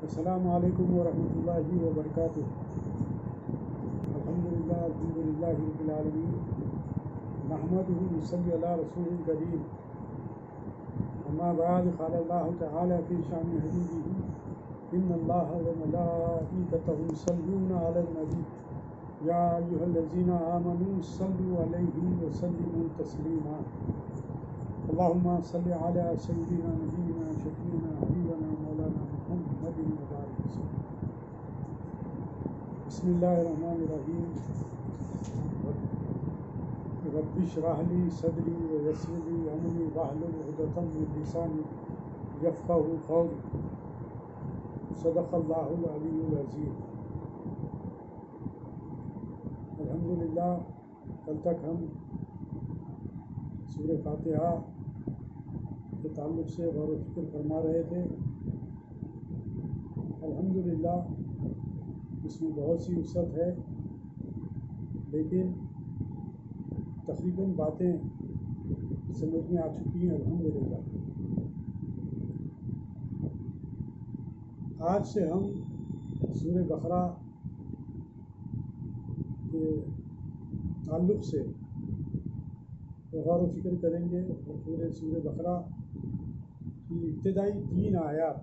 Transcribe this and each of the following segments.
السلام علیکم ورحمۃ اللہ وبرکاتہ۔ الحمدللہ رب العالمین، نحمدہ ونصلی علی رسول الکریم، اما بعد، قال اللہ تعالی فی شان حبیبہ ان اللہ وملائکتہ یصلون علی النبی یا ایھا الذین آمنوا صلوا علیہ وسلموا تسلیما۔ اللہم صل علی سیدنا نبینا شفیعنا حبیبنا مولانا محمد وبارک وسلم۔ بسم اللہ الرحمن الرحیم۔ رب اشرح لی صدری ویسر لی امری واحلل عقدۃ من لسانی یفقہوا قولی۔ صدق اللہ العلی العظیم۔ الحمدللہ، کل تک ہم سورہ فاتحہ کے تعلق سے غور و فکر فرما رہے تھے۔ الحمدللہ اس میں بہت سی وسعت ہے، لیکن تقریباً باتیں سمجھ میں آ چکی ہیں الحمدللہ۔ آج سے ہم سورہ بقرہ کے تعلق سے غور و فکر کریں گے، اور پورے سورہ بقرہ کی ابتدائی 3 آیات۔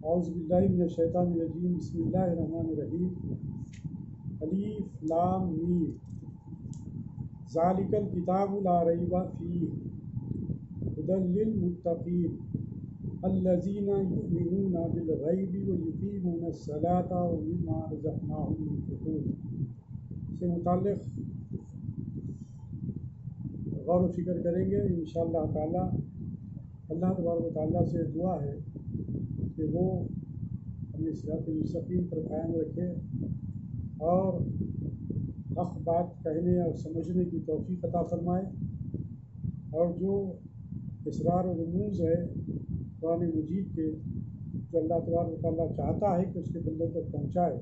اعوذ باللہ من الشیطان الرجیم، بسم اللہ الرحمن الرحیم۔ الف لام میم، ذالک الکتاب لا ریب فیہ ھدی للمتقین الذین یؤمنون بالغیب ویقیمون الصلاۃ ومما رزقناہم ينفقون سے متعلق غور و فکر کریں گے انشاءاللہ تعالی۔ اللہ تبارک و تعالیٰ سے دعا ہے کہ وہ ہمیں صراط مستقیم پر قائم رکھے اور حق بات کہنے اور سمجھنے کی توفیق عطا فرمائے، اور جو اسرار و رموز ہے قرآن مجید کے، جو اللہ تبارک و تعالیٰ چاہتا ہے کہ اس کے بندوں تک پہنچائے،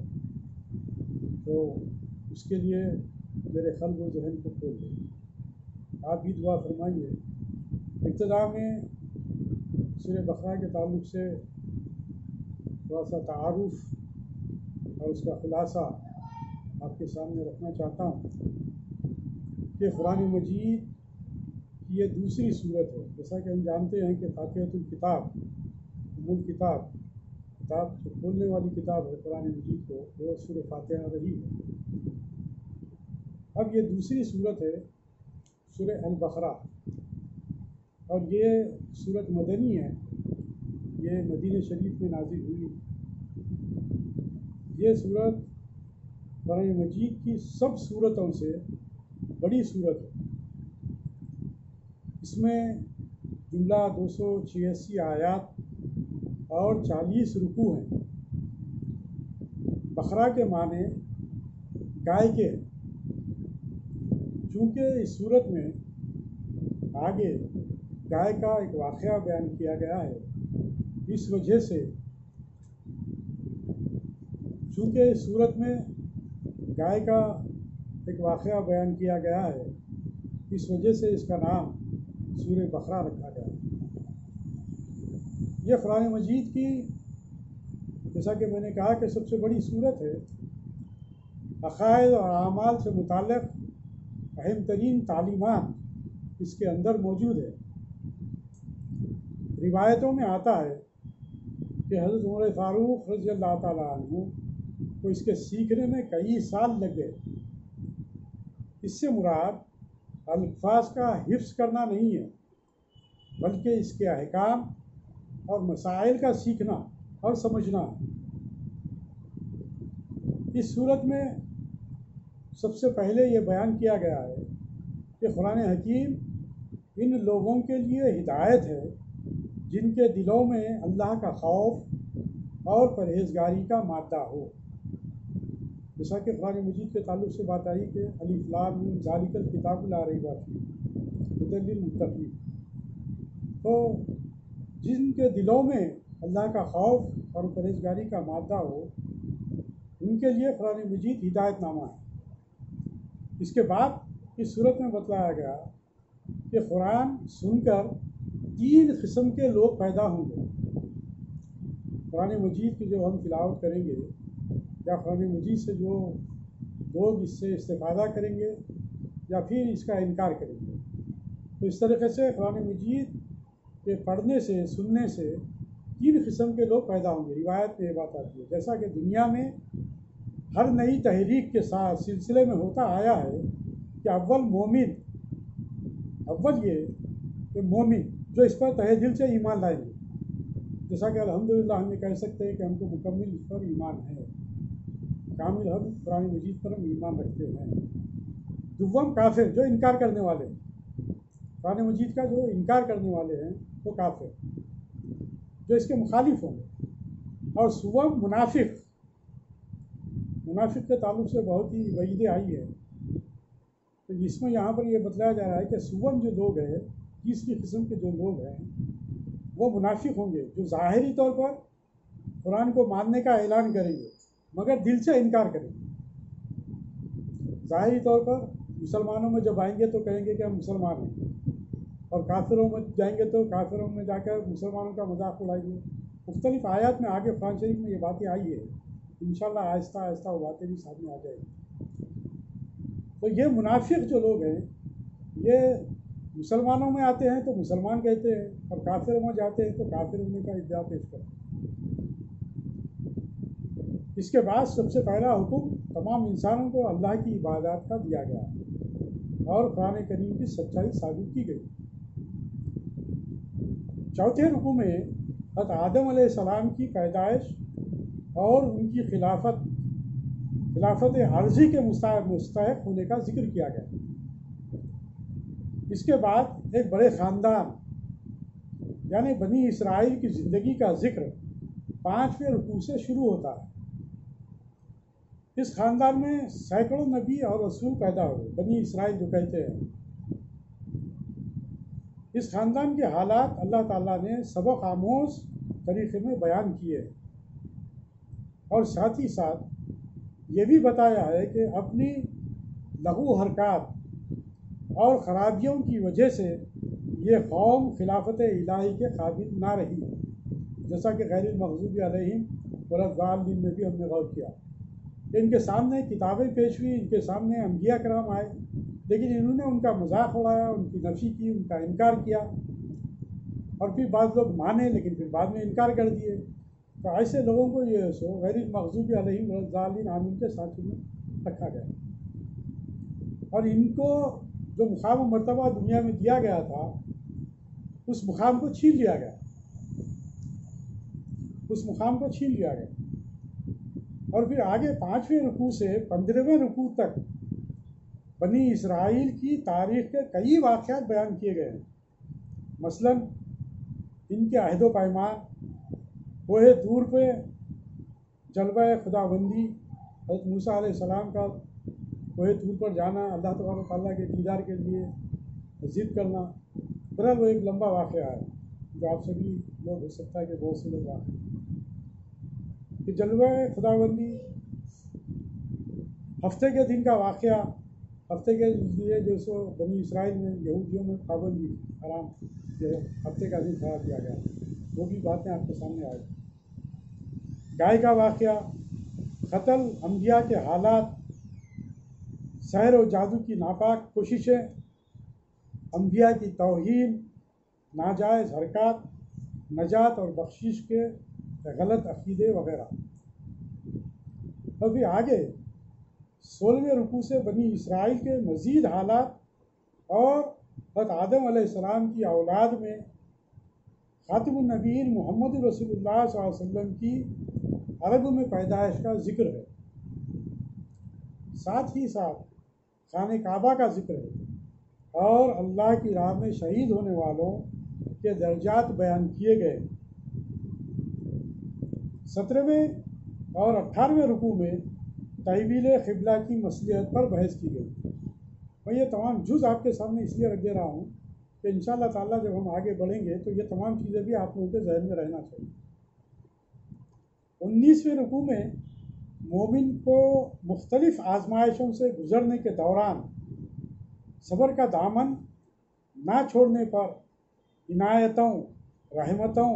تو اس کے لیے میرے قلب و ذہن کو کھول دیں۔ آپ بھی دعا فرمائیے۔ ابتدا میں سورہ بقرہ کے تعلق سے تھوڑا سا تعارف اور اس کا خلاصہ آپ کے سامنے رکھنا چاہتا ہوں کہ قرآن مجید کی یہ دوسری صورت ہے۔ جیسا کہ ہم جانتے ہیں کہ فاتحۃ الکتاب، کتاب جو کھولنے والی کتاب ہے قرآن مجید کو، وہ سورہ فاتحہ رہی ہے۔ اب یہ دوسری صورت ہے سورہ البقرہ، اور یہ صورت مدنی ہے، یہ مدینہ شریف میں نازل ہوئی۔ یہ صورت قرآن مجید کی سب صورتوں سے بڑی صورت ہے۔ اس میں جملہ 286 آیات اور 40 رکوع ہیں۔ بقرہ کے معنی گائے کے ہیں۔ چونکہ اس صورت میں آگے گائے کا ایک واقعہ بیان کیا گیا ہے، اس وجہ سے چونکہ اس صورت میں گائے کا ایک واقعہ بیان کیا گیا ہے، اس وجہ سے اس کا نام سورہ بقرہ رکھا گیا ہے۔ یہ قرآن مجید کی، جیسا کہ میں نے کہا کہ سب سے بڑی صورت ہے۔ عقائد اور اعمال سے متعلق اہم ترین تعلیمات اس کے اندر موجود ہے۔ روایتوں میں آتا ہے کہ حضرت عمر فاروق رضی اللہ تعالیٰ عنہ کو اس کے سیکھنے میں کئی سال لگ گئے۔ اس سے مراد الفاظ کا حفظ کرنا نہیں ہے، بلکہ اس کے احکام اور مسائل کا سیکھنا اور سمجھنا ہے۔ اس صورت میں سب سے پہلے یہ بیان کیا گیا ہے کہ قرآن حکیم ان لوگوں کے لیے ہدایت ہے جن کے دلوں میں اللہ کا خوف اور پرہیزگاری کا مادہ ہو۔ جیسا کہ قرآن مجید کے تعلق سے بات آئی کہ الف لام میم ذالک الکتاب لا ریب فیہ ھدی للمتقین، تو جن کے دلوں میں اللہ کا خوف اور پرہیزگاری کا مادہ ہو، ان کے لیے قرآن مجید ہدایت نامہ ہے۔ اس کے بعد اس صورت میں بتلایا گیا کہ قرآن سن کر 3 قسم کے لوگ پیدا ہوں گے۔ قرآن مجید کی جو ہم تلاوت کریں گے یا قرآن مجید سے جو لوگ اس سے استفادہ کریں گے یا پھر اس کا انکار کریں گے، تو اس طریقے سے قرآن مجید کے پڑھنے سے سننے سے 3 قسم کے لوگ پیدا ہوں گے۔ روایت میں یہ بات آتی ہے، جیسا کہ دنیا میں ہر نئی تحریک کے ساتھ سلسلے میں ہوتا آیا ہے کہ اول یہ کہ مومن جو اس پر تہہ دل سے ایمان لائیں گے، جیسا کہ الحمدللہ ہم یہ کہہ سکتے ہیں کہ ہم کو مکمل اس پر ایمان ہے، کامل ہم قرآن مجید پر ہم ایمان رکھتے ہیں۔ دوم کافر، جو انکار کرنے والے ہیں، قرآن مجید کا جو انکار کرنے والے ہیں وہ کافر، جو اس کے مخالف ہوں گے۔ اور سوم منافق کے تعلق سے بہت ہی وعیدیں آئی ہے، تو جس میں یہاں پر یہ بتلایا جا رہا ہے کہ سوم جو لوگ ہیں، تیسری قسم کے جو لوگ ہیں وہ منافق ہوں گے، جو ظاہری طور پر قرآن کو ماننے کا اعلان کریں گے مگر دل سے انکار کریں گے۔ ظاہری طور پر مسلمانوں میں جب آئیں گے تو کہیں گے کہ ہم مسلمان ہیں، اور کافروں میں جائیں گے تو کافروں میں جا کر مسلمانوں کا مذاق اڑائیں گے۔ مختلف آیات میں آگے قرآن شریف میں یہ باتیں آئی ہے، انشاءاللہ آہستہ آہستہ وہ باتیں بھی سامنے آ جائیں گی۔ تو یہ منافق جو لوگ ہیں یہ مسلمانوں میں آتے ہیں تو مسلمان کہتے ہیں، اور کافروں میں جاتے ہیں تو کافر ہونے کا ادعا پیش کرتے ہیں۔ اس کے بعد سب سے پہلا حکم تمام انسانوں کو اللہ کی عبادات کا دیا گیا اور قرآن کریم کی سچائی ثابت کی گئی۔ چوتھے رکوع میں حضرت آدم علیہ السلام کی پیدائش اور ان کی خلافت عرضی کے مستحق ہونے کا ذکر کیا گیا۔ اس کے بعد ایک بڑے خاندان یعنی بنی اسرائیل کی زندگی کا ذکر 5ویں رکوع سے شروع ہوتا ہے۔ اس خاندان میں سینکڑوں نبی اور رسول پیدا ہوئے، بنی اسرائیل جو کہتے ہیں۔ اس خاندان کے حالات اللہ تعالیٰ نے سبق آموز طریقے میں بیان کیے، اور ساتھ ہی ساتھ یہ بھی بتایا ہے کہ اپنی لغو حرکات اور خرابیوں کی وجہ سے یہ قوم خلافت الہی کے قابل نہ رہی، جیسا کہ غیر المغضوب علیہم ولا میں بھی ہم نے غور کیا کہ ان کے سامنے کتابیں پیش ہوئی، ان کے سامنے انبیاء کرام آئے، لیکن انہوں نے ان کا مذاق اڑایا، ان کی نفی کی، ان کا انکار کیا، اور پھر بعض لوگ مانے لیکن پھر بعد میں انکار کر دیے۔ تو ایسے لوگوں کو یہ غیر المغضوب علیہم ولا آمین کے ساتھ میں رکھا گیا، اور ان کو جو مقام و مرتبہ دنیا میں دیا گیا تھا اس مقام کو چھین لیا گیا، اور پھر آگے 5ویں رکوع سے 15ویں رکوع تک بنی اسرائیل کی تاریخ کے کئی واقعات بیان کیے گئے ہیں۔ مثلا ان کے عہد و پیمان، کوہ طور پہ جلوہ خداوندی، حضرت موسیٰ علیہ السلام کا کوہ طور پر جانا، اللہ تبارک و تعالیٰ کے دیدار کے لیے ضد کرنا، بہرحال وہ ایک لمبا واقعہ ہے جو آپ سبھی لوگ ہو سکتا ہے کہ بہت سے لوگ واقع کہ جلوہ خداوندی ہفتے کے دن کا واقعہ، ہفتے کے لیے جو سو بنی اسرائیل میں یہودیوں میں پابندی حرام کہ ہفتے کا دن قرار دیا گیا، وہ بھی باتیں آپ کے سامنے آئی۔ گائے کا واقعہ، قتل انبیاء کے حالات، سحر و جادو کی ناپاک کوششیں، انبیاء کی توہین، ناجائز حرکات، نجات اور بخشش کے غلط عقیدے وغیرہ۔ اور پھر آگے 16ویں رکوع سے بنی اسرائیل کے مزید حالات اور حضرت آدم علیہ السلام کی اولاد میں خاتم النبیین محمد رسول اللہ صلی اللہ علیہ وسلم کی عرب میں پیدائش کا ذکر ہے، ساتھ ہی ساتھ خانہ کعبہ کا ذکر ہے، اور اللہ کی راہ میں شہید ہونے والوں کے درجات بیان کیے گئے۔ 17ویں اور 18ویں رکوع میں تحویل قبلہ کی مصلحت پر بحث کی گئی۔ میں یہ تمام جز آپ کے سامنے اس لیے رکھ دے رہا ہوں کہ انشاءاللہ تعالیٰ جب ہم آگے بڑھیں گے تو یہ تمام چیزیں بھی آپ لوگوں کے ذہن میں رہنا چاہیے۔ 19ویں رکوع میں مومن کو مختلف آزمائشوں سے گزرنے کے دوران صبر کا دامن نہ چھوڑنے پر عنایتوں، رحمتوں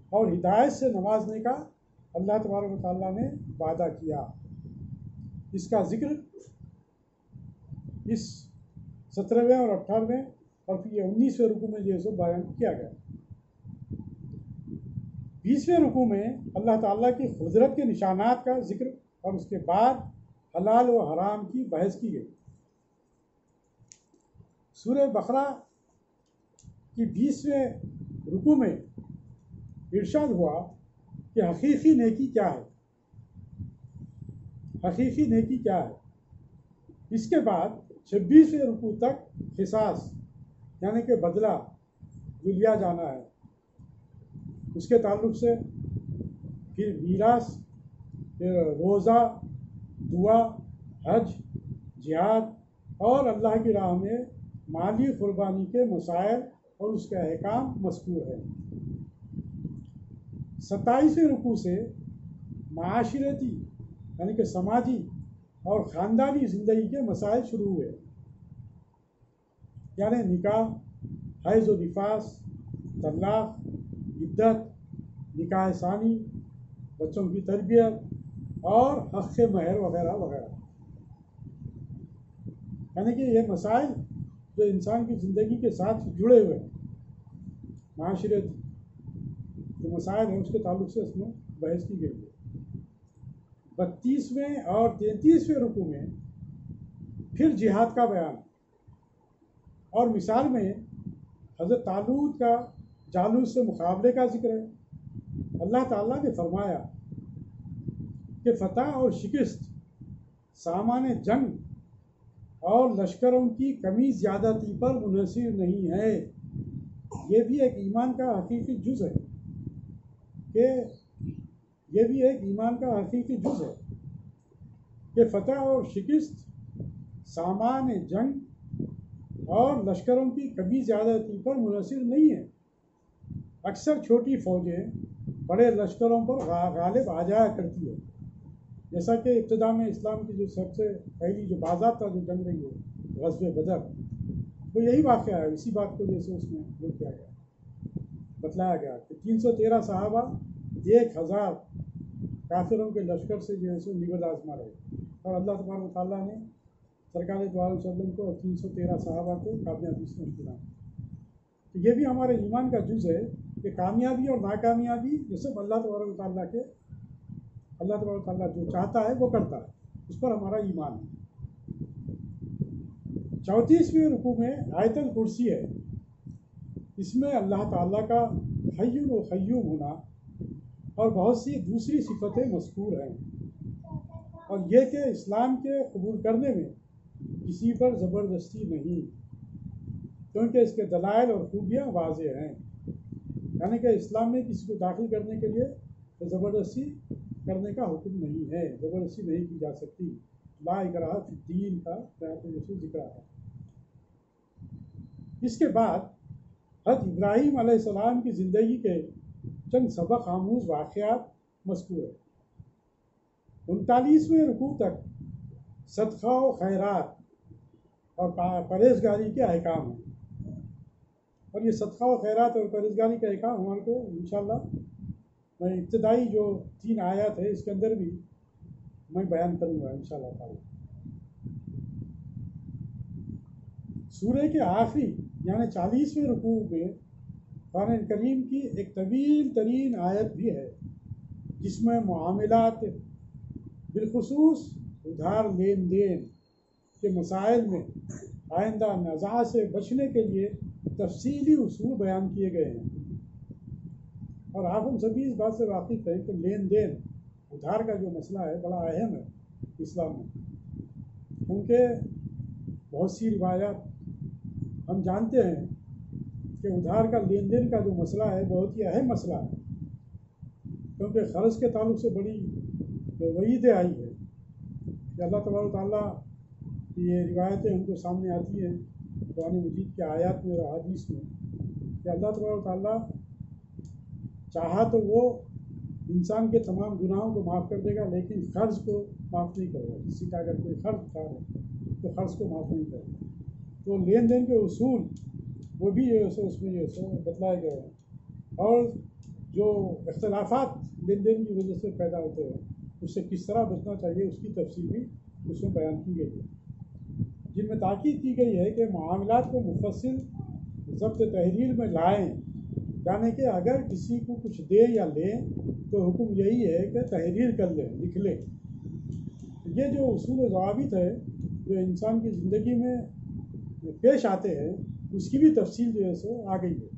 اور ہدایت سے نوازنے کا اللہ تبارک و تعالیٰ نے وعدہ کیا. اس کا ذکر اس 17ویں اور 18ویں اور پھر یہ 19ویں رکوع میں جو ہے سو بیان کیا گیا. 20ویں رکوع میں اللہ تعالیٰ کی قدرت کے نشانات کا ذکر اور اس کے بعد حلال و حرام کی بحث کی گئی. سورہ بقرہ کی 20ویں رکوع میں ارشاد ہوا کہ حقیقی نیکی کیا ہے، حقیقی نیکی کیا ہے. اس کے بعد 26ویں رکوع تک قصاص یعنی کہ بدلہ جو لیا جانا ہے اس کے تعلق سے، پھر میراث، پھر روزہ، دعا، حج، جہاد اور اللہ کی راہ میں مالی قربانی کے مسائل اور اس کے احکام مذکور ہیں. 27ویں رکوع سے معاشرتی یعنی کہ سماجی اور خاندانی زندگی کے مسائل شروع ہوئے، یعنی نکاح، حیض و نفاس، طلاق، عدت، نکاح ثانی، بچوں کی تربیت اور حق مہر وغیرہ وغیرہ. یعنی کہ یہ مسائل جو انسان کی زندگی کے ساتھ جڑے ہوئے ہیں، معاشرتی جو مسائل ہیں اس کے تعلق سے اس میں بحث کی گئی ہے. 32ویں اور 33ویں رکوع میں پھر جہاد کا بیان اور مثال میں حضرت طالوت کا جالوت سے مقابلے کا ذکر ہے. اللہ تعالیٰ نے فرمایا کہ فتح اور شکست سامان جنگ اور لشکروں کی کمی زیادتی پر منحصر نہیں ہے. یہ بھی ایک ایمان کا حقیقی جز ہے کہ فتح اور شکست سامان جنگ اور لشکروں کی کمی زیادتی پر منحصر نہیں ہے. اکثر چھوٹی فوجیں بڑے لشکروں پر غالب آ جایا کرتی ہے، جیسا کہ ابتدا میں اسلام کی جو سب سے پہلی جو باضابطہ جو جنگ رہی ہے غزوہ بدر، وہ یہی واقعہ ہے. اسی بات کو جیسے اس میں وہ کیا گیا، بتلایا گیا کہ 313 صحابہ 1000 کافروں کے لشکر سے جو ہے سو نبرد آزما رہے، اور اللہ تبارک و تعالیٰ نے سرکار دو عالم صلی اللہ علیہ وسلم کو اور 313 صحابہ کو کامیابی سے ملا. تو یہ بھی ہمارے ایمان کا جز ہے کہ کامیابی اور ناکامیابی یہ سب اللہ تبارک و تعالیٰ جو چاہتا ہے وہ کرتا ہے، اس پر ہمارا ایمان ہے. 34ویں رکوع میں آیت الکرسی ہے. اس میں اللہ تعالیٰ کا حی و قیوم ہونا اور بہت سی دوسری صفتیں مذکور ہیں، اور یہ کہ اسلام کے قبول کرنے میں کسی پر زبردستی نہیں، کیونکہ اس کے دلائل اور خوبیاں واضح ہیں. یعنی کہ اسلام میں کسی کو داخل کرنے کے لیے زبردستی کرنے کا حکم نہیں ہے، زبردستی نہیں کی جا سکتی. لا اکراہ فی الدین کا ذکر ہے. اس کے بعد حضرت ابراہیم علیہ السلام کی زندگی کے چند سبق آموز واقعات مذکور ہیں. 39ویں رکوع تک صدقہ و خیرات اور پرہیزگاری کے احکام ہیں، اور یہ صدقہ و خیرات اور پرہیزگاری کا احکام ہمارے کو انشاءاللہ میں ابتدائی جو 3 آیات ہے اس کے اندر بھی میں بیان کروں گا انشاءاللہ تعالی. سورہ کے آخری یعنی 40ویں رکوع میں قرآن کریم کی ایک طویل ترین آیت بھی ہے جس میں معاملات بالخصوص ادھار لین دین کے مسائل میں آئندہ نزاع سے بچنے کے لیے تفصیلی اصول بیان کیے گئے ہیں. اور آپ ہم سبھی اس بات سے واقف ہیں کہ لین دین ادھار کا جو مسئلہ ہے بڑا اہم ہے اسلام میں، کیونکہ بہت سی روایات ہم جانتے ہیں کہ ادھار کا لین دین کا جو مسئلہ ہے بہت ہی اہم مسئلہ ہے، کیونکہ قرض کے تعلق سے بڑی وعیدیں آئی ہے کہ اللہ تبارک و تعالیٰ کی یہ روایتیں ہم کو سامنے آتی ہیں قرآن مجید کے آیات میں اور احادیث میں کہ اللہ تبارک و تعالیٰ چاہا تو وہ انسان کے تمام گناہوں کو معاف کر دے گا، لیکن قرض کو معاف نہیں کرے گا. کسی کا اگر کوئی قرض اٹھا رہے تو قرض کو معاف نہیں کرے گا. تو لین دین کے اصول وہ بھی اس میں بتلائے گئے ہیں، اور جو اختلافات لین دین کی وجہ سے پیدا ہوتے ہیں اس سے کس طرح بچنا چاہیے اس کی تفصیل بھی اس میں بیان کی گئی ہے، جن میں تاکید کی گئی ہے کہ معاملات کو مفصل ضبط تحریر میں لائیں، یعنی کہ اگر کسی کو کچھ دے یا لیں تو حکم یہی ہے کہ تحریر کر لیں، لکھ لیں۔ یہ جو اصول و ضوابط ہے جو انسان کی زندگی میں پیش آتے ہیں اس کی بھی تفصیل جو ہے سو آ گئی ہے۔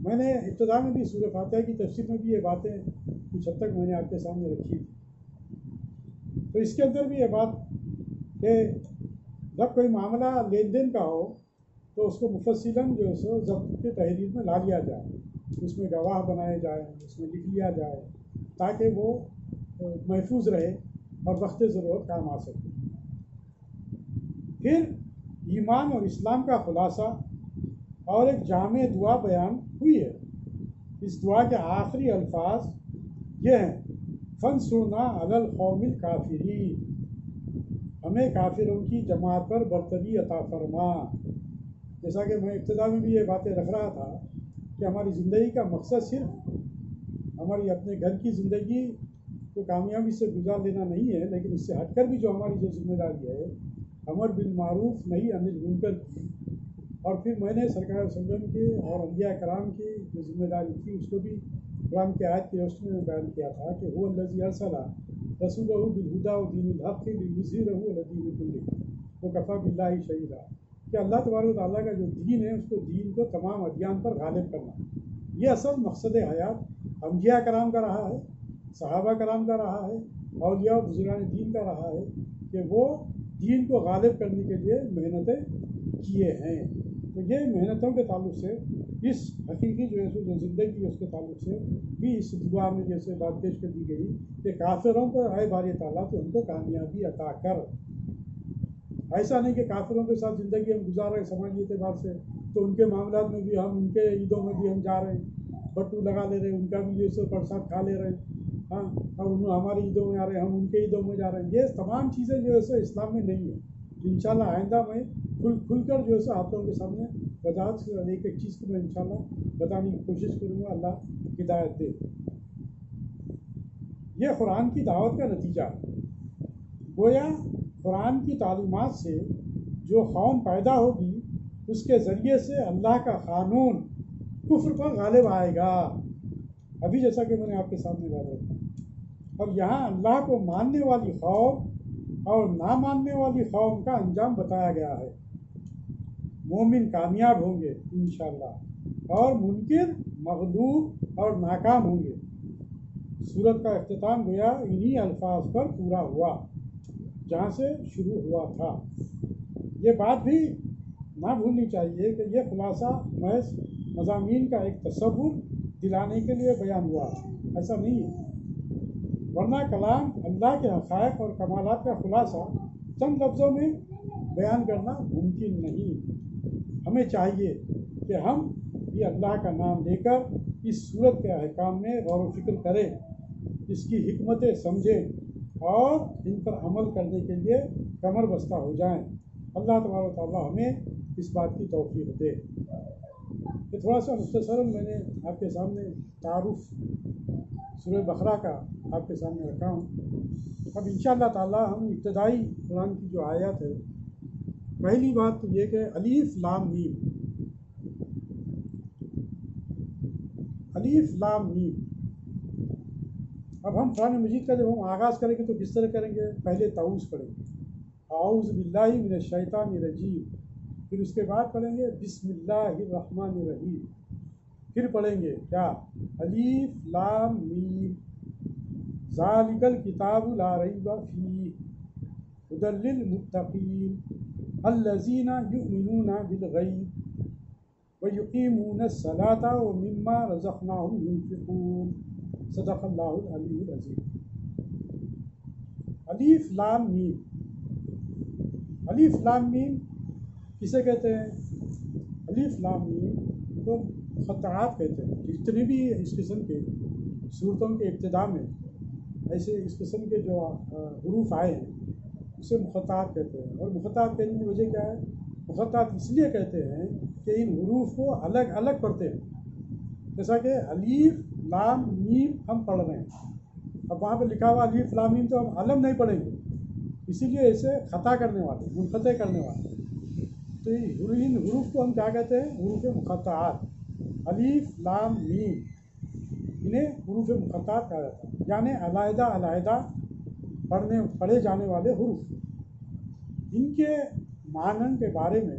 میں نے ابتدا میں بھی سورہ فاتحہ کی تفسیر میں بھی یہ باتیں کچھ حد تک میں نے آپ کے سامنے رکھی تھی، تو اس کے اندر بھی یہ بات کہ جب کوئی معاملہ لین دین کا ہو تو اس کو مفصلاً جو ہے سو ضبط کے تحریر میں لا لیا جائے، اس میں گواہ بنائے جائیں، اس میں لکھ لیا جائے تاکہ وہ محفوظ رہے اور وقت ضرورت کام آ سکے۔ پھر ایمان اور اسلام کا خلاصہ اور ایک جامع دعا بیان ہوئی ہے۔ اس دعا کے آخری الفاظ یہ ہیں، فَانْصُرْنَا عَلَى الْقَوْمِ الْكَافِرِينَ، ہمیں کافروں کی جماعت پر برتری عطا فرما۔ جیسا کہ میں ابتدا میں بھی یہ باتیں رکھ رہا تھا کہ ہماری زندگی کا مقصد صرف ہماری اپنے گھر کی زندگی کو کامیابی سے گزار لینا نہیں ہے، لیکن اس سے ہٹ کر بھی جو ہماری جو ذمہ داری ہے امر بالمعروف نہی عن المنکر کی، اور پھر میں نے سرکار صلی اللہ علیہ وسلم کے اور انبیاء کرام کی جو ذمہ داری تھی اس کو بھی قرآن کی آیت کی روشنی میں بیان کیا تھا کہ هو الذی ارسل رسولہ بالہدی ودین الحق لیظہرہ علی الدین کلہ وکفی باللہ شہیدا، کہ اللہ تبارک و تعالیٰ کا جو دین ہے اس کو دین کو تمام ادیان پر غالب کرنا، یہ اصل مقصد حیات انبیاء کرام کا رہا ہے، صحابہ کرام کا رہا ہے، اولیاء و بزرگان دین کا رہا ہے کہ وہ دین کو غالب کرنے کے لیے محنتیں کیے ہیں۔ تو یہ محنتوں کے تعلق سے اس حقیقی جو ہے جو زندگی ہے اس کے تعلق سے بھی اس دعا میں جیسے بات پیش کر دی گئی کہ کافروں پر اے باری تعالیٰ تو ان کو کامیابی عطا کر۔ ایسا نہیں کہ کافروں کے ساتھ زندگی ہم گزار رہے ہیں سماجی اعتبار سے، تو ان کے معاملات میں بھی ہم، ان کے عیدوں میں بھی ہم جا رہے ہیں، بٹو لگا لے رہے ہیں، ان کا بھی جیسے پرساد کھا لے رہے ہیں، ہاں، اور انہوں ہماری عیدوں میں آ رہے ہیں، ہم ان کے عیدوں میں جا رہے ہیں۔ یہ تمام چیزیں جو ہے سو اسلام میں نہیں ہیں۔ انشاءاللہ آئندہ میں کھل کر جو ہے سو آپ لوگوں کے سامنے وضاحت سے ایک ایک چیز کو میں انشاءاللہ بتانے کی کوشش کروں گا، اللہ ہدایت دے۔ یہ قرآن کی دعوت کا نتیجہ ہے۔ گویا قرآن کی تعلیمات سے جو قوم پیدا ہوگی اس کے ذریعے سے اللہ کا قانون کفر پر غالب آئے گا، ابھی جیسا کہ میں نے آپ کے سامنے بات رکھا، اور یہاں اللہ کو ماننے والی قوم اور نہ ماننے والی قوم کا انجام بتایا گیا ہے۔ مومن کامیاب ہوں گے انشاءاللہ اور منکر مغلوب اور ناکام ہوں گے۔ سورت کا اختتام گویا انہی الفاظ پر پورا ہوا جہاں سے شروع ہوا تھا۔ یہ بات بھی نہ بھولنی چاہیے کہ یہ خلاصہ محض مضامین کا ایک تصور دلانے کے لیے بیان ہوا، ایسا نہیں ہے، ورنہ کلام اللہ کے حقائق اور کمالات کا خلاصہ چند لفظوں میں بیان کرنا ممکن نہیں۔ ہمیں چاہیے کہ ہم بھی اللہ کا نام لے کر اس صورت کے احکام میں غور و فکر کریں، اس کی حکمتیں سمجھیں اور ان پر عمل کرنے کے لیے کمر بستہ ہو جائیں۔ اللہ تبارک و تعالیٰ ہمیں اس بات کی توفیق دے۔ یہ تھوڑا سا مختصراً میں نے آپ کے سامنے تعارف سورہ بقرہ کا آپ کے سامنے رکھا ہوں۔ اب انشاءاللہ تعالیٰ ہم ابتدائی قرآن کی جو آیات ہے، پہلی بات تو یہ کہ الف لام میم، الف لام میم۔ اب ہم قرآن مجید کا جب ہم آغاز کریں گے تو کس طرح کریں گے؟ پہلے تعوذ پڑھیں گے، اعوذ باللہ من الشیطان الرجیم، پھر اس کے بعد پڑھیں گے بسم اللہ الرحمن الرحیم، پھر پڑھیں گے کیا؟ الف لام میم، ذالک الکتاب لا ریب فیہ ھدی للمتقین الذین یؤمنون بالغیب ویقیمون الصلاۃ ومما رزقناہم ینفقون، صدق اللہ العلی العظیم۔ الف لام میم، الف لام میم کسے کہتے ہیں؟ الف لام میم تو مقطعات کہتے ہیں، جتنے بھی اس قسم کے صورتوں کے ابتدا میں ایسے اس قسم کے جو حروف آئے ہیں اسے مقطعات کہتے ہیں۔ اور مقطعات کہنے کی وجہ کیا ہے؟ مقطعات اس لیے کہتے ہیں کہ ان حروف کو الگ الگ پڑھتے ہیں، جیسا کہ الف لام میم ہم پڑھ رہے ہیں، اب وہاں پہ لکھا ہوا الف لام میم تو ہم علم نہیں پڑھیں گے، اسی لیے اسے خطا کرنے والے، منقطع کرنے والے، تو ان حروف کو ہم کیا کہتے ہیں؟ حروف مقطعات، الف لام میم، انہیں حروف مقطعات کہا جاتا ہے، یعنی علیحدہ علیحدہ پڑھے جانے والے حروف۔ ان کے معنی کے بارے میں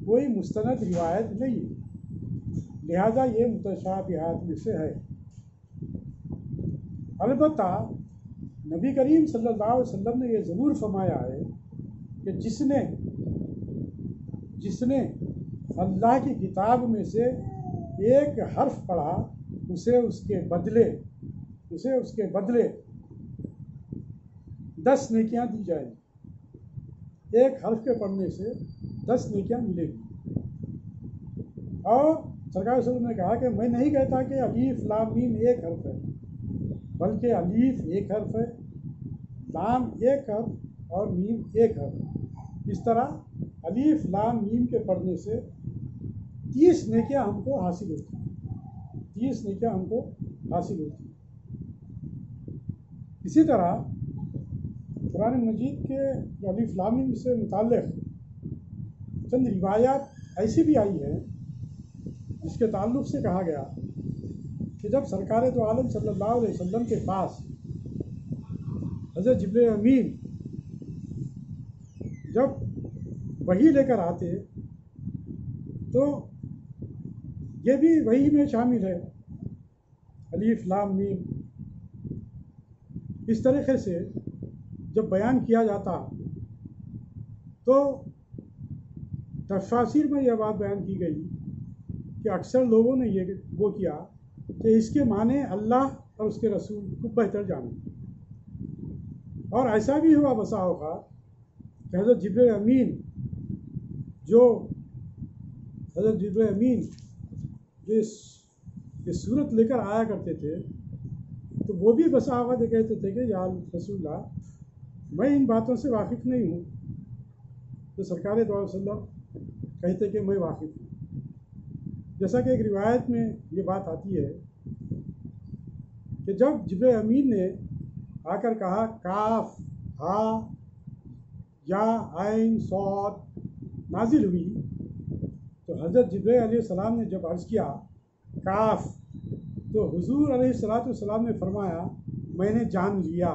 کوئی مستند روایت نہیں ہے، لہذا یہ متشابہات میں سے ہے۔ البتہ نبی کریم صلی اللہ علیہ وسلم نے یہ ضرور فرمایا ہے کہ جس نے اللہ کی کتاب میں سے ایک حرف پڑھا اسے اس کے بدلے 10 نیکیاں دی جائیں گی، ایک حرف کے پڑھنے سے 10 نیکیاں ملے گی۔ اور سرکار صلی اللہ علیہ وسلم نے کہا کہ میں نہیں کہتا کہ الف لام میم ایک حرف ہے، بلکہ الف ایک حرف ہے، لام ایک حرف اور میم ایک حرف ہے۔ اس طرح الف لام میم کے پڑھنے سے 30 نیکیاں ہم کو حاصل ہوتی ہیں، 30 نیکیاں ہم کو حاصل ہوتی ہیں۔ اسی طرح قرآن مجید کے جو الف لام میم سے متعلق چند روایات ایسی بھی آئی ہیں جس کے تعلق سے کہا گیا کہ جب سرکار دو عالم صلی اللہ علیہ وسلم کے پاس حضرت جبرائیل امین جب وحی لے کر آتے تو یہ بھی وحی میں شامل ہے، الف لام میم۔ اس طریقے سے جب بیان کیا جاتا تو تفاسیر میں یہ بات بیان کی گئی کہ اکثر لوگوں نے وہ کیا کہ اس کے معنی اللہ اور اس کے رسول کو بہتر جانے، اور ایسا بھی ہوا بسا ہوگا کہ حضرت جبرائیل امین جو یہ صورت لے کر آیا کرتے تھے تو وہ بھی بسا اوقات یہ کہتے تھے کہ یا رسول اللہ میں ان باتوں سے واقف نہیں ہوں، تو سرکار دو علیہ وسلم کہتے کہ میں واقف ہوں۔ جیسا کہ ایک روایت میں یہ بات آتی ہے کہ جب جبرائیل امین نے آ کر کہا کاف ہا یا عین صاد نازل ہوئی، تو حضرت جبرائیل علیہ السلام نے جب عرض کیا کاف، تو حضور علیہ السلام نے فرمایا میں نے جان لیا۔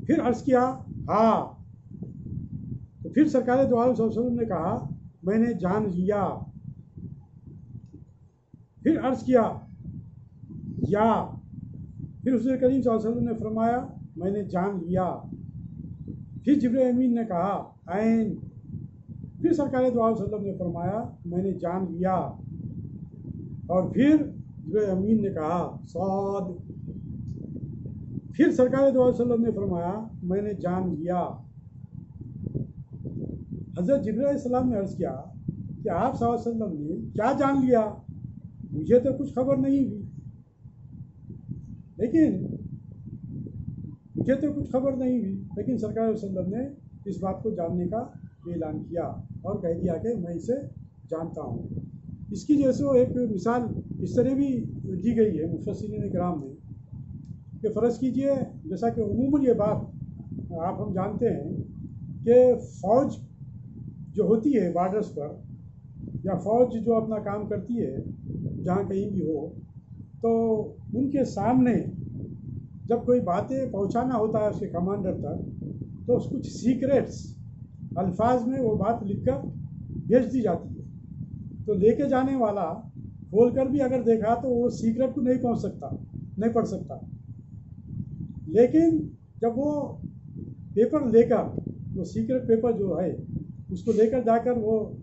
پھر عرض کیا ہا، تو پھر سرکار دو عالم صلی اللہ علیہ وسلم نے کہا میں نے جان لیا۔ پھر عرض کیا یا، پھر حضور کریم صلی اللہ علیہ وسلم نے فرمایا میں نے جان لیا۔ پھر جبرائیل امین نے کہا عین، پھر سرکار دو عالم صلی اللہ علیہ وسلم نے فرمایا میں نے جان لیا، اور پھر جبرائیل امین نے کہا صاد، پھر سرکار دو علیہ وسلم نے فرمایا میں نے جان لیا۔ حضرت جبرائیل علیہ السلام نے عرض کیا کہ آپ صلی اللہ علیہ وسلم نے کیا جان لیا؟ مجھے تو کچھ خبر نہیں ہوئی، لیکن سرکار علیہ وسلم نے اس بات کو جاننے کا اعلان کیا اور کہہ دیا کہ میں اسے جانتا ہوں۔ اس کی جیسے ایک مثال اس طرح بھی دی گئی ہے مفسرین کرام نے کہ فرض کیجئے، جیسا کہ عموماً یہ بات ہم جانتے ہیں کہ فوج جو ہوتی ہے بارڈرز پر، یا فوج جو اپنا کام کرتی ہے جہاں کہیں بھی ہو، تو ان کے سامنے جب کوئی باتیں پہنچانا ہوتا ہے اس کے کمانڈر تک، تو اس کچھ سیکریٹس الفاظ میں وہ بات لکھ کر بھیج دی جاتی ہے، تو لے کے جانے والا کھول کر بھی اگر دیکھا تو وہ سیکریٹ کو نہیں پڑھ سکتا، لیکن جب وہ پیپر لے کر، وہ سیکریٹ پیپر جو ہے اس کو لے کر جا کر وہ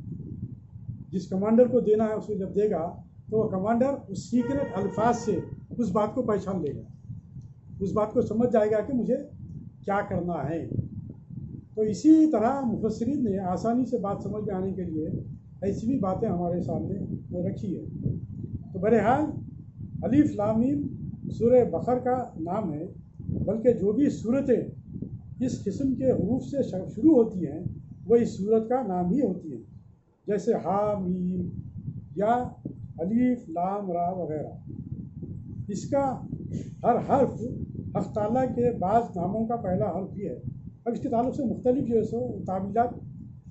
جس کمانڈر کو دینا ہے اس کو جب دے گا تو وہ کمانڈر اس سیکریٹ الفاظ سے اس بات کو پہچان لے گا، اس بات کو سمجھ جائے گا کہ مجھے کیا کرنا ہے۔ تو اسی طرح مفسرین نے آسانی سے بات سمجھ میں آنے کے لیے ایسی بھی باتیں ہمارے سامنے رکھی ہے۔ تو بہرحال الف لام میم سورہ بقرہ کا نام ہے، بلکہ جو بھی صورتیں اس قسم کے حروف سے شروع ہوتی ہیں وہ اس صورت کا نام ہی ہوتی ہیں، جیسے ہا میم یا الف لام را وغیرہ، اس کا ہر حرف حق تعالیٰ کے بعض ناموں کا پہلا حرف ہی ہے۔ اب اس کے تعلق سے مختلف جو ہے سو تعبیرات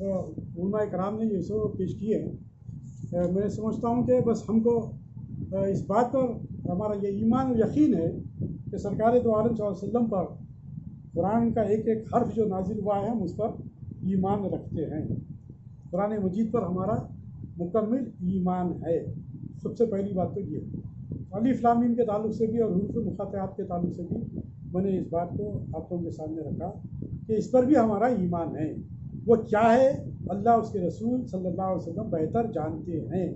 علماء کرام نے جو ہے سو پیش کیے ہیں۔ میں سمجھتا ہوں کہ بس ہم کو اس بات پر ہمارا یہ ایمان و یقین ہے کہ سرکار دو عالم صلی اللہ علیہ وسلم پر قرآن کا ایک ایک حرف جو نازل ہوا ہے ہم اس پر ایمان رکھتے ہیں۔ قرآن مجید پر ہمارا مکمل ایمان ہے۔ سب سے پہلی بات تو یہ ہے۔ الف لام میم کے تعلق سے بھی اور حروف مقاطعات کے تعلق سے بھی میں نے اس بات کو آپ لوگوں کے سامنے رکھا کہ اس پر بھی ہمارا ایمان ہے۔ وہ کیا ہے اللہ اس کے رسول صلی اللہ علیہ وسلم بہتر جانتے ہیں۔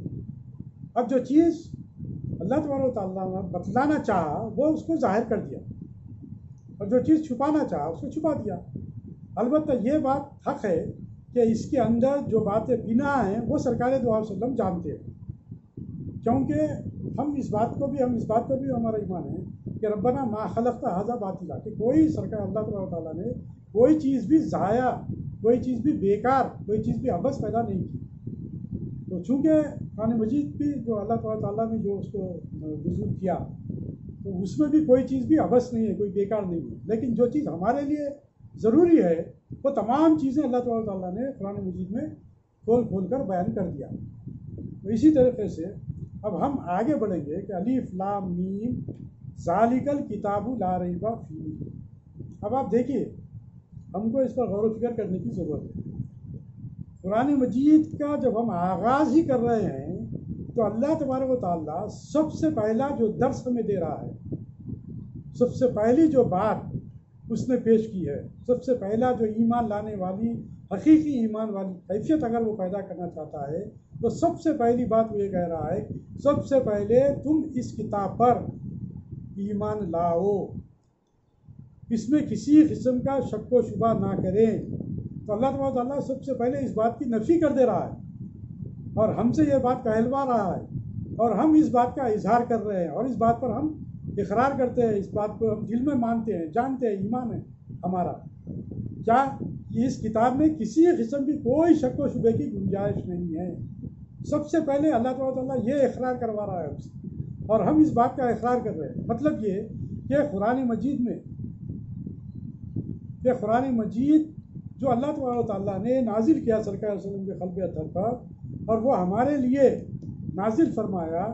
اب جو چیز اللہ تبارک و تعالیٰ نے بتلانا چاہا وہ اس کو ظاہر کر دیا، اور جو چیز چھپانا چاہا اس کو چھپا دیا۔ البتہ یہ بات حق ہے کہ اس کے اندر جو باتیں بنا ہیں وہ سرکار دو علیہ وسلم جانتے ہیں، کیونکہ ہم اس بات پر بھی ہمارا ایمان ہے کہ ربنا ما خلقت ھذا باطلا، کہ کوئی سرکار اللہ تبارک و تعالیٰ نے کوئی چیز بھی ضائع، کوئی چیز بھی بیکار، کوئی چیز بھی عبث پیدا نہیں کی۔ تو چونکہ قرآن مجید بھی جو اللہ تبارک و تعالیٰ نے جو اس کو نزول کیا تو اس میں بھی کوئی چیز بھی عبث نہیں ہے، کوئی بیکار نہیں ہے، لیکن جو چیز ہمارے لیے ضروری ہے وہ تمام چیزیں اللہ تبارک و تعالیٰ نے قرآن مجید میں کھول کھول کر بیان کر دیا۔ تو اسی طریقے سے اب ہم آگے بڑھیں گے کہ الف لام میم ذالک الکتاب لا ریب فیہ۔ اب آپ دیکھیے ہم کو اس پر غور و فکر کرنے کی ضرورت ہے۔ قرآن مجید کا جب ہم آغاز ہی کر رہے ہیں تو اللہ تبارک و تعالیٰ سب سے پہلا جو درس ہمیں دے رہا ہے، سب سے پہلی جو بات اس نے پیش کی ہے، سب سے پہلا جو ایمان لانے والی حقیقی ایمان والی حیثیت اگر وہ پیدا کرنا چاہتا ہے تو سب سے پہلی بات وہ یہ کہہ رہا ہے سب سے پہلے تم اس کتاب پر ایمان لاؤ، اس میں کسی قسم کا شک و شبہ نہ کریں۔ تو اللہ تبارک و تعالیٰ سب سے پہلے اس بات کی نفی کر دے رہا ہے اور ہم سے یہ بات کہلوا رہا ہے، اور ہم اس بات کا اظہار کر رہے ہیں اور اس بات پر ہم اقرار کرتے ہیں، اس بات کو ہم دل میں مانتے ہیں، جانتے ہیں، ایمان ہے ہمارا کیا کہ اس کتاب میں کسی قسم کی کوئی شک و شبے کی گنجائش نہیں ہے۔ سب سے پہلے اللہ تعالیٰ یہ اقرار کروا رہا ہے ہم سے اور ہم اس بات کا اقرار کر رہے ہیں۔ مطلب یہ کہ قرآن مجید جو اللہ تبارک و تعالیٰ نے نازل کیا سرکار صلی اللہ علیہ وسلم کے قلب اطہر پر، اور وہ ہمارے لیے نازل فرمایا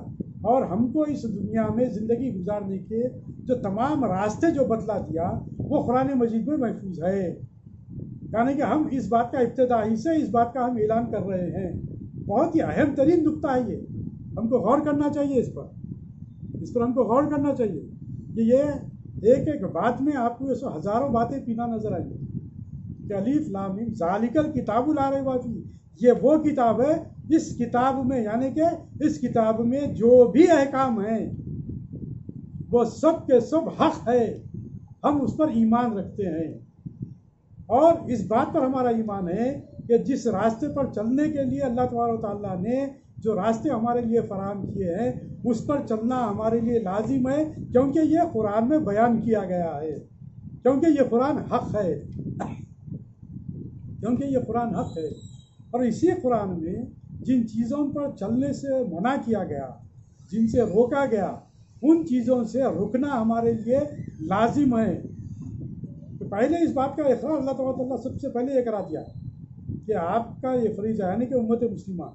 اور ہم کو اس دنیا میں زندگی گزارنے کے جو تمام راستے جو بتلا دیا وہ قرآن مجید میں محفوظ ہے۔ یعنی کہ ہم اس بات کا ابتدائی سے اس بات کا ہم اعلان کر رہے ہیں۔ بہت ہی اہم ترین نقطہ ہے یہ، ہم کو غور کرنا چاہیے اس پر ہم کو غور کرنا چاہیے کہ یہ ایک ایک بات میں آپ کو ہزاروں باتیں پینا نظر آئیں گی کہ الف لام میم ذالک الکتاب لا ریب فیہ، یہ وہ کتاب ہے اس کتاب میں، یعنی کہ اس کتاب میں جو بھی احکام ہیں وہ سب کے سب حق ہے، ہم اس پر ایمان رکھتے ہیں۔ اور اس بات پر ہمارا ایمان ہے کہ جس راستے پر چلنے کے لیے اللہ تبارک و تعالیٰ نے جو راستے ہمارے لیے فراہم کیے ہیں اس پر چلنا ہمارے لیے لازم ہے، کیونکہ یہ قرآن میں بیان کیا گیا ہے، کیونکہ یہ قرآن حق ہے، اور اسی قرآن میں جن چیزوں پر چلنے سے منع کیا گیا، جن سے روکا گیا، ان چیزوں سے رکنا ہمارے لیے لازم ہے۔ تو پہلے اس بات کا اقرار اللہ تعالیٰ سب سے پہلے یہ کرا دیا کہ آپ کا یہ فریضہ ہے، یعنی کہ امت مسلمہ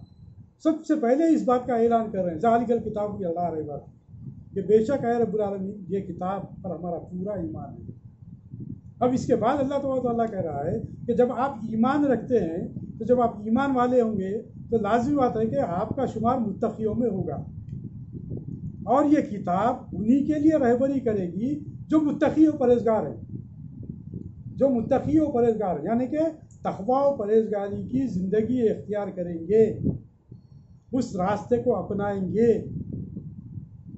سب سے پہلے اس بات کا اعلان کر رہے ہیں ذالک الکتاب لا ریب فیہ، کہ بے شک ہے رب العالمین یہ کتاب پر ہمارا پورا ایمان ہے۔ اب اس کے بعد اللہ تعالیٰ کہہ رہا ہے کہ جب آپ ایمان رکھتے ہیں تو جب آپ ایمان والے ہوں گے تو لازمی بات ہے کہ آپ کا شمار متقیوں میں ہوگا، اور یہ کتاب انہی کے لیے رہبری کرے گی جو متقی و پرہیزگار ہیں، یعنی کہ تقویٰ و پرہیزگاری کی زندگی اختیار کریں گے، اس راستے کو اپنائیں گے،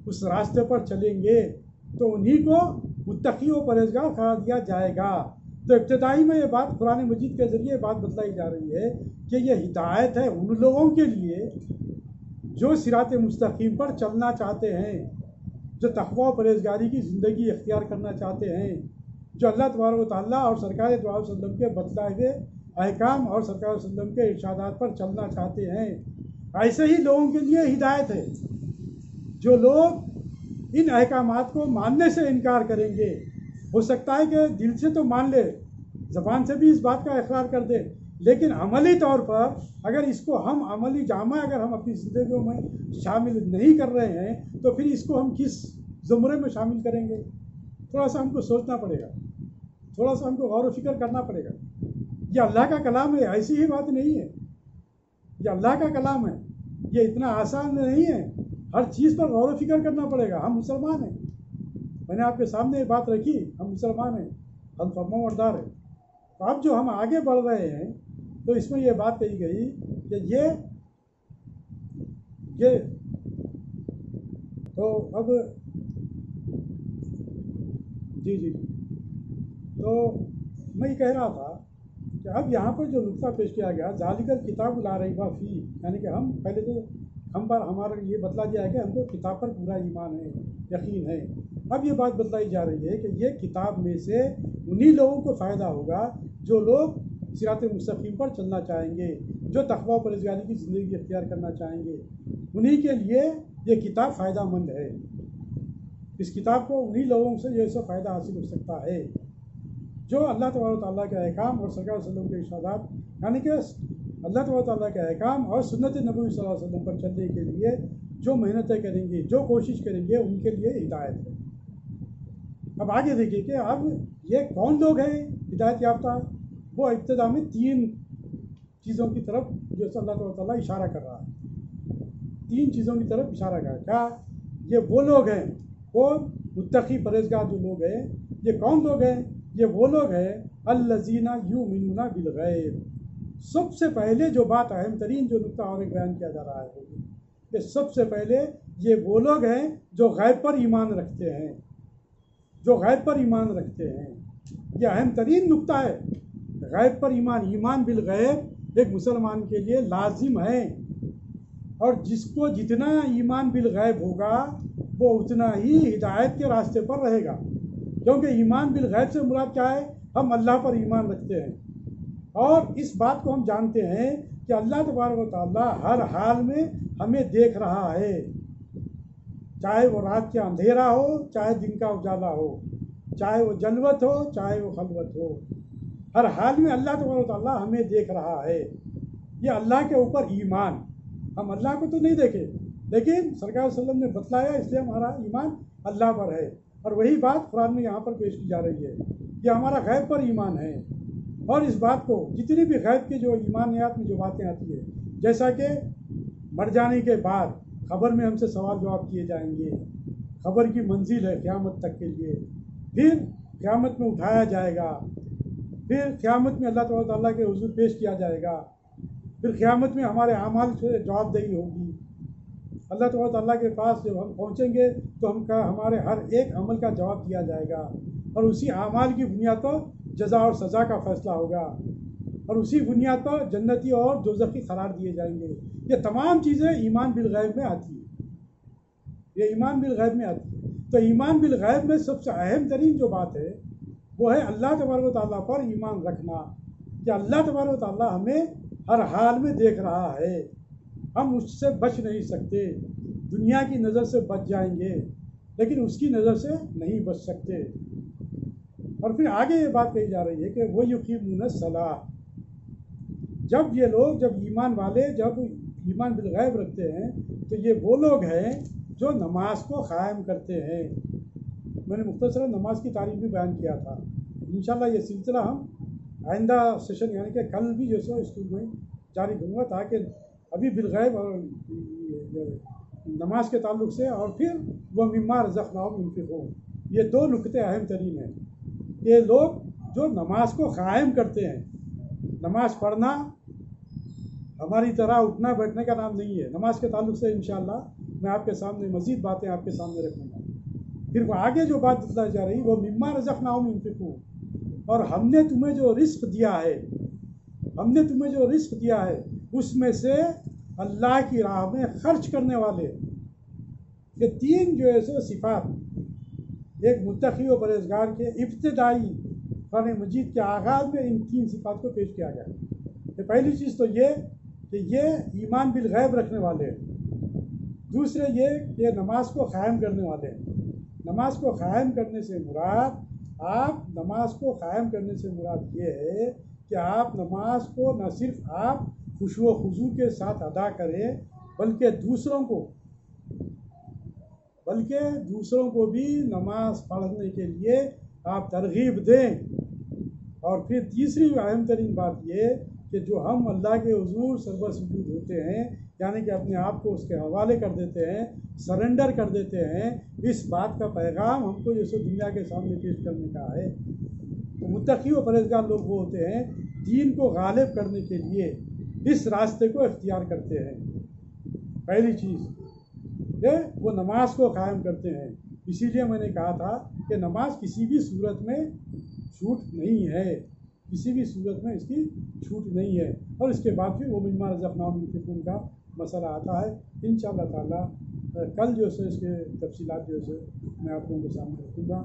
اس راستے پر چلیں گے تو انہی کو متقی و پرہیزگار قرار دیا جائے گا۔ تو ابتدائی میں یہ بات قرآن مجید کے ذریعے بات بتلائی جا رہی ہے کہ یہ ہدایت ہے ان لوگوں کے لیے جو صراط مستقیم پر چلنا چاہتے ہیں، جو تقویٰ و پرہیزگاری کی زندگی اختیار کرنا چاہتے ہیں، جو اللہ تبارک و تعالیٰ اور سرکار دو عالم صلی اللہ علیہ وسلم کے بتلائے ہوئے احکام اور سرکار صلی اللہ علیہ وسلم کے ارشادات پر چلنا چاہتے ہیں۔ ایسے ہی لوگوں کے لیے ہدایت ہے جو لوگ ان احکامات کو ماننے سے انکار کریں گے، ہو سکتا ہے کہ دل سے تو مان لے، زبان سے بھی اس بات کا اقرار کر دے، لیکن عملی طور پر اگر اس کو ہم عملی جامہ اگر ہم اپنی زندگیوں میں شامل نہیں کر رہے ہیں تو پھر اس کو ہم کس زمرے میں شامل کریں گے؟ تھوڑا سا ہم کو سوچنا پڑے گا، تھوڑا سا ہم کو غور و فکر کرنا پڑے گا۔ یہ اللہ کا کلام ہے، ایسی ہی بات نہیں ہے، یہ اللہ کا کلام ہے، یہ اتنا آسان نہیں ہے، ہر چیز پر غور و فکر کرنا پڑے گا۔ ہم مسلمان ہیں، میں نے آپ کے سامنے یہ بات رکھی، ہم مسلمان ہیں، ہم فرمانبردار ہیں۔ تو اب جو ہم آگے بڑھ رہے ہیں تو اس میں یہ بات کہی گئی کہ یہ تو اب جی تو میں یہ کہہ رہا تھا کہ اب یہاں پر جو نقطہ پیش کیا گیا ذالک الکتاب لا ریب فیہ، یعنی کہ ہم پہلے تو ہم پر ہمارا یہ بتلا دیا ہے کہ ہم کو کتاب پر پورا ایمان ہے، یقین ہے۔ اب یہ بات بتلائی جا رہی ہے کہ یہ کتاب میں سے انہی لوگوں کو فائدہ ہوگا جو لوگ صراط مستقیم پر چلنا چاہیں گے، جو تقوی و پرہیزگاری کی زندگی اختیار کرنا چاہیں گے، انہی کے لیے یہ کتاب فائدہ مند ہے۔ اس کتاب کو انہی لوگوں سے یہ سب فائدہ حاصل ہو سکتا ہے جو اللہ تبارک و تعالیٰ کے احکام اور سرکار صلی اللہ علیہ وسلم کے ارشادات، یعنی کہ اللہ تبارک و تعالیٰ کے احکام اور سنت نبوی صلی اللہ علیہ وسلم پر چلنے کے لیے جو محنتیں کریں گے، جو کوشش کریں گے، ان کے لیے ہدایت ہے۔ اب آگے دیکھیے کہ اب یہ کون لوگ ہیں ہدایت یافتہ؟ وہ ابتدا میں 3 چیزوں کی طرف جیسے اللہ تبارک و تعالیٰ اشارہ کر رہا ہے، 3 چیزوں کی طرف اشارہ کر رہا ہے۔ کیا یہ وہ لوگ ہیں، وہ متقی پرہیزگار جو لوگ ہیں؟ یہ کون لوگ ہیں؟ یہ وہ لوگ ہیں الذین یؤمنون بالغیب۔ سب سے پہلے جو بات اہم ترین جو نقطہ اور بیان کیا جا رہا ہے کہ سب سے پہلے یہ وہ لوگ ہیں جو غیب پر ایمان رکھتے ہیں، جو غیب پر ایمان رکھتے ہیں۔ یہ اہم ترین نقطہ ہے، غیب پر ایمان، ایمان بالغیب ایک مسلمان کے لیے لازم ہے، اور جس کو جتنا ایمان بالغیب ہوگا وہ اتنا ہی ہدایت کے راستے پر رہے گا، کیونکہ ایمان بالغیب سے مراد کیا ہے؟ ہم اللہ پر ایمان رکھتے ہیں اور اس بات کو ہم جانتے ہیں کہ اللہ تبارک و تعالیٰ ہر حال میں ہمیں دیکھ رہا ہے، چاہے وہ رات کا اندھیرا ہو، چاہے دن کا اجالا ہو، چاہے وہ جلوت ہو، چاہے وہ خلوت ہو، ہر حال میں اللہ تبارک و تعالیٰ ہمیں دیکھ رہا ہے۔ یہ اللہ کے اوپر ایمان، ہم اللہ کو تو نہیں دیکھے لیکن سرکار صلی اللہ علیہ وسلم نے بتلایا، اس لیے ہمارا ایمان اللہ پر ہے، اور وہی بات قرآن میں یہاں پر پیش کی جا رہی ہے کہ ہمارا غیب پر ایمان ہے۔ اور اس بات کو جتنی بھی غیب کے جو ایمانیات میں جو باتیں آتی ہے، جیسا کہ مر جانے کے بعد قبر میں ہم سے سوال جواب کیے جائیں گے، قبر کی منزل ہے قیامت تک کے لیے، پھر قیامت میں اٹھایا جائے گا، پھر قیامت میں اللہ تعالیٰ کے حضور پیش کیا جائے گا، پھر قیامت میں ہمارے اعمال سے جواب دہی ہوگی۔ اللہ تعالیٰ کے پاس جب ہم پہنچیں گے تو ہمارے ہر ایک عمل کا جواب دیا جائے گا، اور اسی اعمال کی بنیاد پر جزا اور سزا کا فیصلہ ہوگا، اور اسی بنیاد پر جنتی اور دوزخی قرار دیے جائیں گے۔ یہ تمام چیزیں ایمان بالغیب میں آتی ہیں، یہ ایمان بالغیب میں آتی ہے۔ تو ایمان بالغیب میں سب سے اہم ترین جو بات ہے وہ ہے اللہ تبارک و تعالیٰ پر ایمان رکھنا، کہ اللہ تبارک و تعالیٰ ہمیں ہر حال میں دیکھ رہا ہے، ہم اس سے بچ نہیں سکتے، دنیا کی نظر سے بچ جائیں گے لیکن اس کی نظر سے نہیں بچ سکتے۔ اور پھر آگے یہ بات کہی جا رہی ہے کہ وہ یقیمون الصلاۃ، جب یہ لوگ، جب ایمان والے جب ایمان بالغیب رکھتے ہیں تو یہ وہ لوگ ہیں جو نماز کو قائم کرتے ہیں۔ میں نے مختصراً نماز کی تعریف بھی بیان کیا تھا، انشاءاللہ یہ سلسلہ ہم آئندہ سیشن یعنی کہ کل بھی جو سو اسکول میں جاری کروں گا، تاکہ ابھی بالغیب اور نماز کے تعلق سے، اور پھر وہ مما رزقناہم ينفقون، یہ 2 نقطے اہم ترین ہیں۔ یہ لوگ جو نماز کو قائم کرتے ہیں، نماز پڑھنا ہماری طرح اٹھنا بیٹھنے کا نام نہیں ہے، نماز کے تعلق سے انشاءاللہ میں آپ کے سامنے مزید باتیں آپ کے سامنے رکھوں گا۔ پھر وہ آگے جو بات بتلائی جا رہی وہ مما رزقناہم ينفقون، اور ہم نے تمہیں جو رزق دیا ہے، ہم نے تمہیں جو رزق دیا ہے اس میں سے اللہ کی راہ میں خرچ کرنے والے۔ یہ 3 جو ہے سو صفات ایک متقی و پرہیزگار کے ابتدائی قرآن مجید کے آغاز میں ان 3 صفات کو پیش کیا گیا۔ پہلی چیز تو یہ کہ یہ ایمان بالغیب رکھنے والے ہیں، دوسرے یہ کہ نماز کو قائم کرنے والے ہیں. نماز کو قائم کرنے سے مراد نماز کو قائم کرنے سے مراد یہ ہے کہ آپ نماز کو نہ صرف آپ خشوع و خضوع کے ساتھ ادا کریں بلکہ دوسروں کو بھی نماز پڑھنے کے لیے آپ ترغیب دیں. اور پھر تیسری اہم ترین بات یہ کہ جو ہم اللہ کے حضور سربر سجود ہوتے ہیں یعنی کہ اپنے آپ کو اس کے حوالے کر دیتے ہیں، سرنڈر کر دیتے ہیں، اس بات کا پیغام ہم کو جیسے دنیا کے سامنے پیش کرنے کا ہے. تو متقی و پرہیزگار لوگ وہ ہوتے ہیں دین کو غالب کرنے کے لیے اس راستے کو اختیار کرتے ہیں. پہلی چیز کہ وہ نماز کو قائم کرتے ہیں. اسی لیے میں نے کہا تھا کہ نماز کسی بھی صورت میں چھوٹ نہیں ہے، کسی بھی صورت میں اس کی چھوٹ نہیں ہے. اور اس کے بعد پھر وہ مما رزقناہم ينفقون کا مسئلہ آتا ہے. انشاءاللہ تعالیٰ کل جو ہے اس کے تفصیلات جو ہے میں آپ لوگوں کے سامنے رکھوں گا.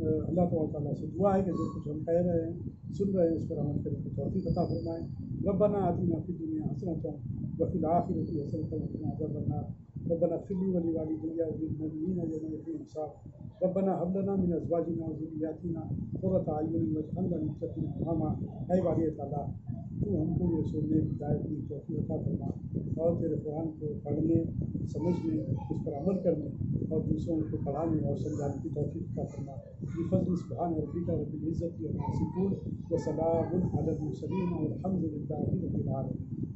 اللہ تعالیٰ سے دعا ہے کہ جو کچھ ہم کہہ رہے ہیں سن رہے ہیں اس پر عمل کرنے کی توفیق عطا فرمائیں. ربنا آتنا فی الدنیا حسنۃ وفی الآخرۃ حسنۃ وقنا عذاب النار. ربنا اغفر لي ولوالدي وللمؤمنين يوم يقوم الحساب. ربنا هب لنا من ازواجنا وذرياتنا قرة اعين واجعلنا للمتقين اماما. اے باری تعالیٰ تو ہم کو یہ سننے کی ہدایت کی توفیق عطا فرما اور تیرے قرآن کو پڑھنے، سمجھنے، اس پر عمل کرنے اور دوسروں کو پڑھانے اور سمجھانے کی توفیق عطا فرما. بفضل سبحان ربک رب العزة عما یصفون وسلام علی المرسلین والحمد للہ رب العالمین.